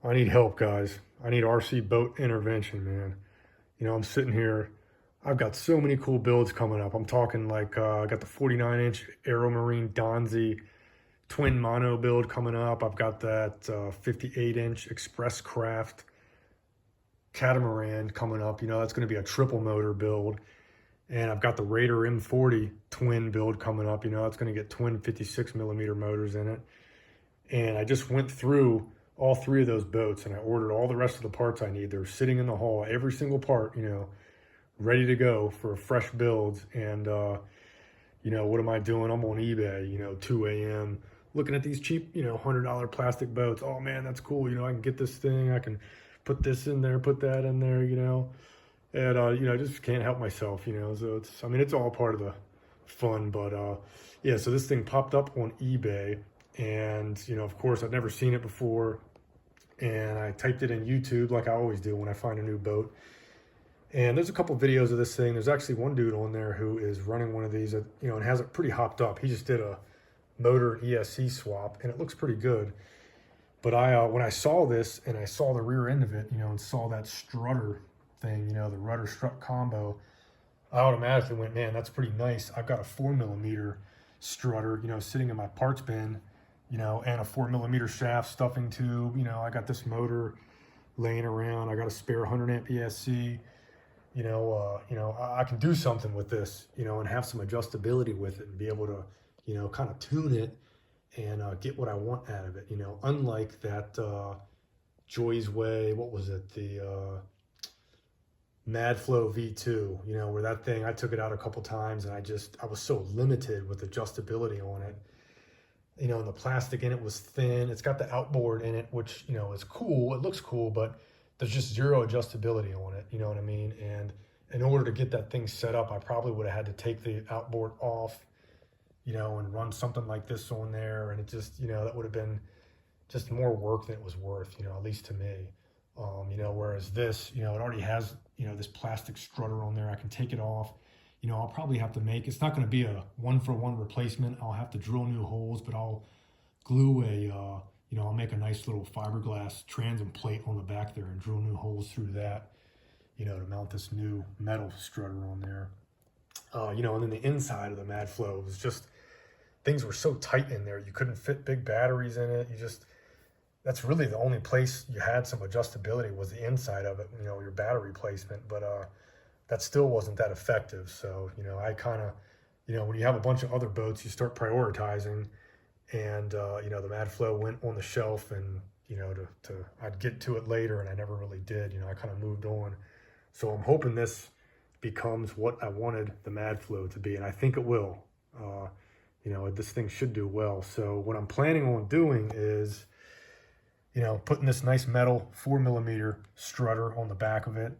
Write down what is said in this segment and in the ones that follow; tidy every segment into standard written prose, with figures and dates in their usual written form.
I need help, guys. I need RC boat intervention, man. I'm sitting here. I've got so many cool builds coming up. I'm talking like I got the 49-inch Aeromarine Donzi twin mono build coming up. I've got that 58-inch Express Craft catamaran coming up. That's going to be a triple motor build. And I've got the Raider M40 twin build coming up. That's going to get twin 56 millimeter motors in it. And I just went through all three of those boats and I ordered all the rest of the parts I need. They're sitting in the hall, every single part, ready to go for fresh builds. And, what am I doing? I'm on eBay, 2 a.m. looking at these cheap, $100 plastic boats. Oh man, that's cool. I can get this thing. I can put this in there, put that in there, and, I just can't help myself, so it's all part of the fun, but, yeah, so this thing popped up on eBay. And, of course, I'd never seen it before. And I typed it in YouTube like I always do when I find a new boat. And there's a couple videos of this thing. There's actually one dude on there who is running one of these, and has it pretty hopped up. He just did a motor and ESC swap, and it looks pretty good. But when I saw this and I saw the rear end of it, and saw that strutter thing, the rudder strut combo, I automatically went, man, that's pretty nice. I've got a 4mm strutter, sitting in my parts bin, and a 4mm shaft stuffing tube. I got this motor laying around. I got a spare 100 amp ESC. I can do something with this, and have some adjustability with it and be able to, kind of tune it and get what I want out of it. Unlike that Joy's Way, what was it, the Madflow V2, where that thing, I took it out a couple times and I was so limited with adjustability on it. And the plastic in it was thin. It's got the outboard in it, which, is cool. It looks cool, but there's just zero adjustability on it. You know what I mean? And in order to get that thing set up, I probably would have had to take the outboard off, and run something like this on there. And it just, that would have been just more work than it was worth, at least to me. Whereas this, it already has, this plastic strutter on there. I can take it off. I'll probably have to it's not going to be a 1-for-1 replacement. I'll have to drill new holes, but I'll glue I'll make a nice little fiberglass transom plate on the back there and drill new holes through that, to mount this new metal strutter on there. And then the inside of the Madflow was just, things were so tight in there. You couldn't fit big batteries in it. That's really the only place you had some adjustability was the inside of it, your battery placement. But that still wasn't that effective. So, I kind of, when you have a bunch of other boats, you start prioritizing. And, the Madflow went on the shelf and, I'd get to it later and I never really did. I kind of moved on. So I'm hoping this becomes what I wanted the Madflow to be. And I think it will. This thing should do well. So what I'm planning on doing is, putting this nice metal 4mm strutter on the back of it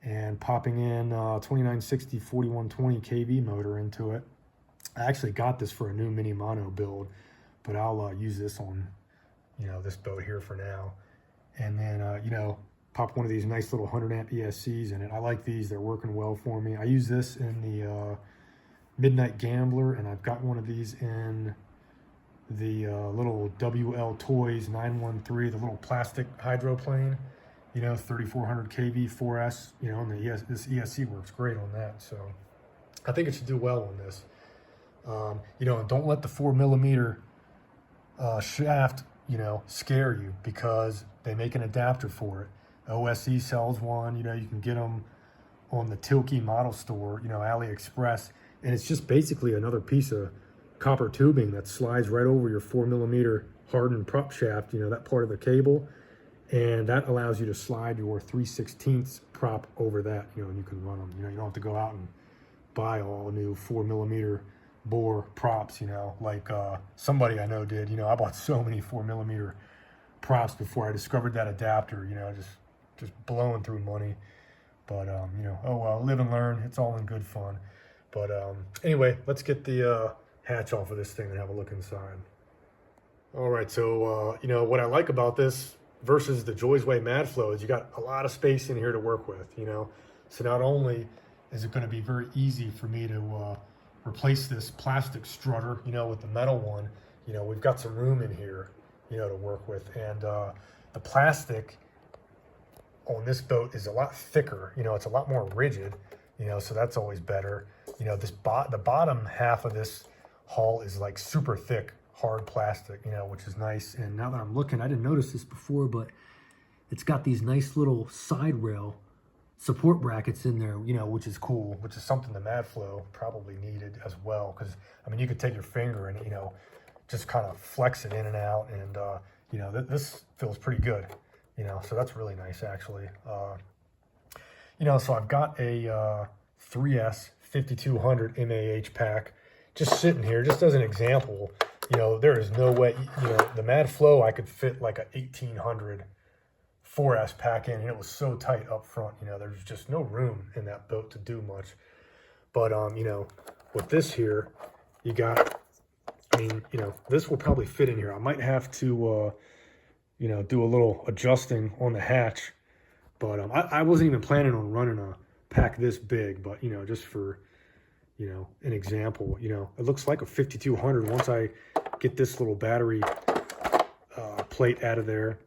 and popping in 2960 4120 kV motor into it. I actually got this for a new mini mono build, but I'll use this on, this boat here for now. And then, pop one of these nice little 100 amp ESCs in it. I like these, they're working well for me. I use this in the Midnight Gambler, and I've got one of these in the little WL Toys 913, the little plastic hydroplane, 3400 kV 4S, and this ESC works great on that. So I think it should do well on this. And don't let the 4mm shaft, scare you, because they make an adapter for it. OSE sells one, you can get them on the Tilke model store, AliExpress, and it's just basically another piece of copper tubing that slides right over your 4mm hardened prop shaft, that part of the cable, and that allows you to slide your 3/16 prop over that, and you can run them. You don't have to go out and buy all new 4mm bore props, like somebody I know did. I bought so many 4mm props before I discovered that adapter, just blowing through money. But oh well, live and learn. It's all in good fun. But anyway, let's get the hatch off of this thing and have a look inside. All right, so what I like about this versus the Joy's Way Madflow is you got a lot of space in here to work with. So not only is it going to be very easy for me to replace this plastic strutter, with the metal one, we've got some room in here, to work with. And the plastic on this boat is a lot thicker. You know, it's a lot more rigid, you know, so that's always better. You know, the bottom half of this hull is like super thick, hard plastic, you know, which is nice. And now that I'm looking, I didn't notice this before, but it's got these nice little side rail support brackets in there, you know, which is cool, which is something the Madflow probably needed as well. Because, I mean, you could take your finger and, you know, just kind of flex it in and out. And, you know, this feels pretty good, you know, so that's really nice, actually. You know, so I've got a 3S 5200 MAH pack just sitting here, just as an example. You know, there is no way, you know, the Madflow, I could fit like a 1800 4S pack in, and it was so tight up front, you know, there's just no room in that boat to do much. But, you know, with this here, you got, I mean, you know, this will probably fit in here. I might have to, you know, do a little adjusting on the hatch. But I wasn't even planning on running a pack this big, but, you know, just for, you know, an example, you know, it looks like a 5200 once I get this little battery plate out of there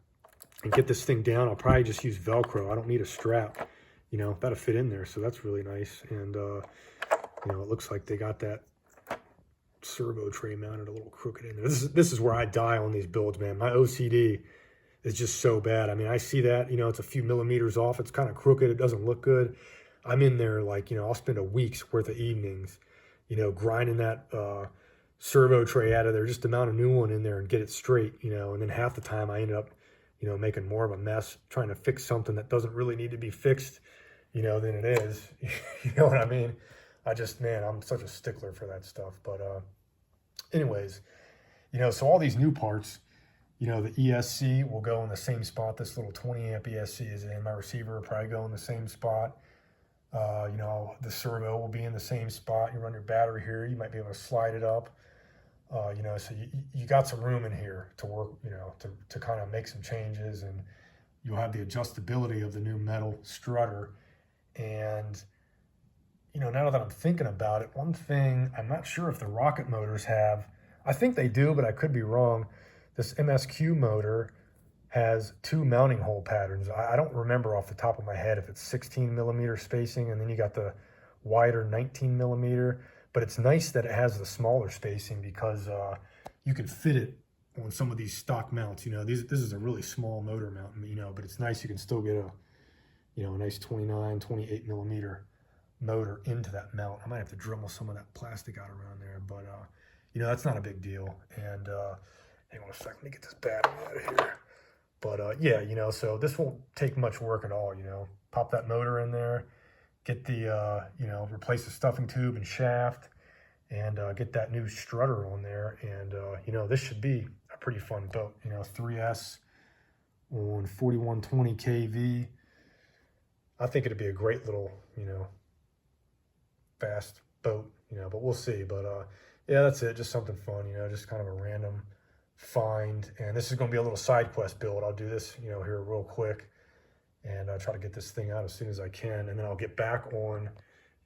and get this thing down. I'll probably just use Velcro. I don't need a strap, you know, that'll fit in there. So that's really nice. And, you know, it looks like they got that servo tray mounted a little crooked in there. This is where I die on these builds, man. My OCD is just so bad. I mean, I see that, you know, it's a few millimeters off. It's kind of crooked. It doesn't look good. I'm in there like, you know, I'll spend a week's worth of evenings, you know, grinding that servo tray out of there, just to mount a new one in there and get it straight, you know, and then half the time I ended up, you know, making more of a mess trying to fix something that doesn't really need to be fixed, you know, than it is. You know what I mean? I just, man, I'm such a stickler for that stuff. But anyways, you know, so all these new parts, you know, the ESC will go in the same spot this little 20 amp ESC is in. My receiver will probably go in the same spot. You know, the servo will be in the same spot. You run your battery here, you might be able to slide it up. You know, so you got some room in here to work, you know, to kind of make some changes, and you'll have the adjustability of the new metal strutter. And, you know, now that I'm thinking about it, one thing, I'm not sure if the rocket motors have, I think they do, but I could be wrong. This MSQ motor has 2 mounting hole patterns. I don't remember off the top of my head if it's 16 millimeter spacing, and then you got the wider 19 millimeter. But it's nice that it has the smaller spacing, because you can fit it on some of these stock mounts. You know, this is a really small motor mount, you know, but it's nice you can still get a, you know, a nice 29, 28 millimeter motor into that mount. I might have to Dremel some of that plastic out around there, but, you know, that's not a big deal. And hang on a second, let me get this battery out of here. But, yeah, you know, so this won't take much work at all, you know. Pop that motor in there, get the, you know, replace the stuffing tube and shaft, and get that new strutter on there. And, you know, this should be a pretty fun boat. You know, 3S on 4120 kV. I think it'd be a great little, you know, fast boat, you know, but we'll see. But, yeah, that's it. Just something fun, you know, just kind of a random find. And this is going to be a little side quest build. I'll do this, you know, here real quick, and I'll try to get this thing out as soon as I can. And then I'll get back on,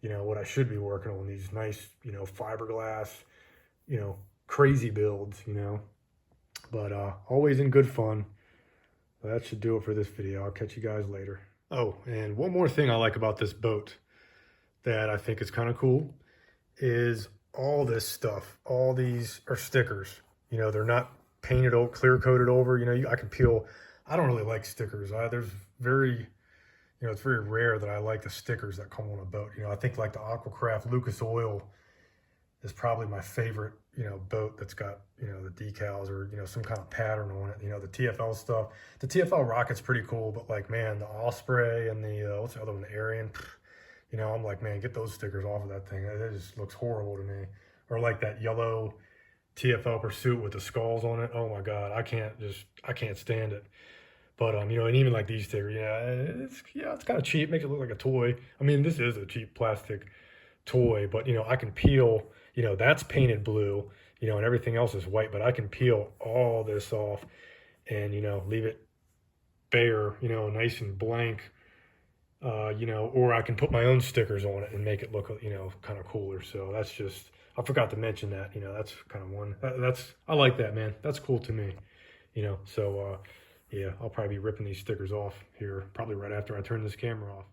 you know, what I should be working on, these nice, you know, fiberglass, you know, crazy builds, you know, but always in good fun. Well, that should do it for this video. I'll catch you guys later. Oh, and one more thing I like about this boat that I think is kind of cool is all this stuff. All these are stickers. You know, they're not painted or clear coated over. You know, I can peel. I don't really like stickers. There's very, you know, it's very rare that I like the stickers that come on a boat. You know, I think like the Aquacraft Lucas Oil is probably my favorite, you know, boat that's got, you know, the decals or, you know, some kind of pattern on it. You know, the TFL stuff. The TFL Rocket's pretty cool, but like, man, the Osprey and the, what's the other one, the Arian, you know, I'm like, man, get those stickers off of that thing. It just looks horrible to me. Or like that yellow TFL Pursuit with the skulls on it. Oh my God, I can't stand it. But, you know, and even like these stickers, it's kind of cheap, makes it look like a toy. I mean, this is a cheap plastic toy, but, you know, I can peel, you know, that's painted blue, you know, and everything else is white, but I can peel all this off and, you know, leave it bare, you know, nice and blank, you know, or I can put my own stickers on it and make it look, you know, kind of cooler. So that's just, I forgot to mention that, you know, that's kind of one, I like that, man. That's cool to me, you know, so, Yeah, I'll probably be ripping these stickers off here, probably right after I turn this camera off.